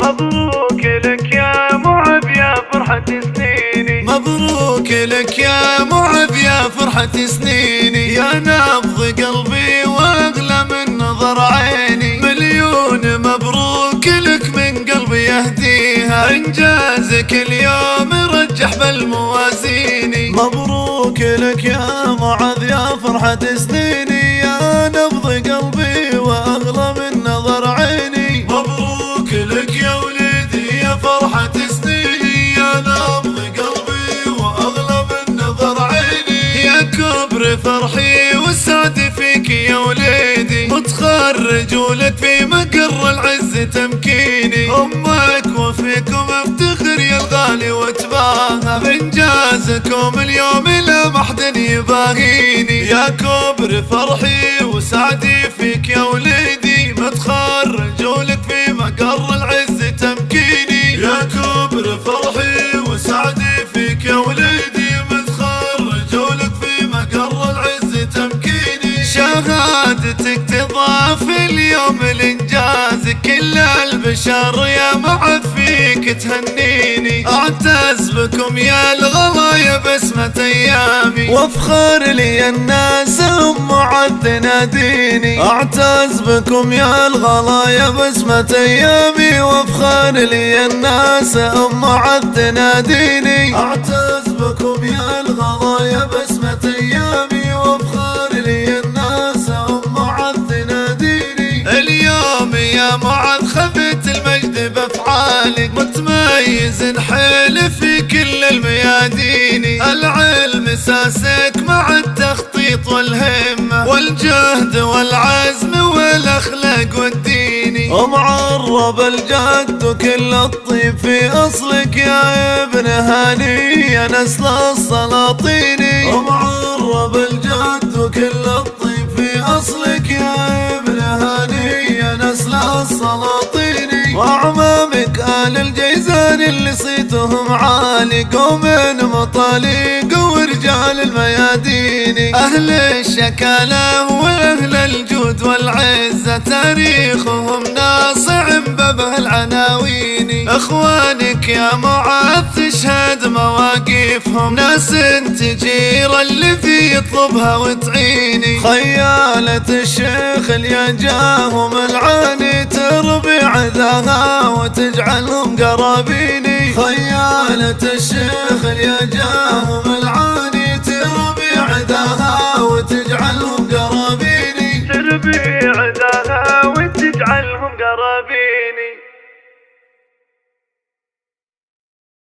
مبروك لك يا معب يا فرحة سنيني، مبروك لك يا معب يا فرحة سنيني، يا نبض قلبي واغلى من نظر عيني، مليون مبروك لك من قلبي يهديها، انجازك اليوم رجح بالموازين. مبروك لك يا معاذ يا فرحة سنيني، يا نبض قلبي واغلى من نظر عيني. مبروك لك يا وليدي يا فرحة سنيني، يا نبض قلبي واغلى من نظر عيني. يا كبر فرحي والسعد فيك يا وليدي، متخرج ولك في مقر العز تمكيني، امك وفيكم افتخر يا الغالي واتباهى، بانجازكم اليوم لا محد يباهيني. يا كبر فرحي وسعدي فيك يا وليدي، متخرج ولك في مقر العز تمكيني. يا كبر فرحي وسعدي فيك يا وليدي، متخرج ولك في مقر العز تمكيني. شهادتك تضاف اليوم الانجاز، كل البشر يا معاذ فيك تهنيني، اعتز بكم يا الغلايا بسمة ايامي، وافخر لي الناس ام معاذ تناديني. اعتز بكم يا الغلايا بسمة ايامي، وافخر لي الناس ام معاذ تناديني. اعتز بكم يا الغلايا بسمة ايامي، وافخر لي الناس ام معاذ تناديني. اليوم يا معاذ خذت المجد بافعالك، متميز حيل في كل الميادين، العلم ساسك مع التخطيط والهمة والجهد والعزم والاخلاق والدين، ومعرب الجد وكل الطيب في اصلك يا ابن هاني يا نسل السلاطين. ومعرب الجد وكل الطيب في اصلك يا ابن هاني يا نسل السلاطين. واعمامك آل الجيزان اللي صيتهم عالي، قوم مطاليق ورجال الميادين، اهل الشكالة واهل الجود والعزة، تاريخهم ناصع ببه العناوين. اخوانك يا معاذ تشهد مواقفهم، ناس تجير اللي في يطلبها وتعيني، خيالة الشيخ اللي جاهم العاني تربي عذاها وتجعلهم قرابيني. خيالة الشيخ اللي جاهم العاني تربي عذاها وتجعلهم قرابيني، تربي عداها وتجعلهم قرابيني.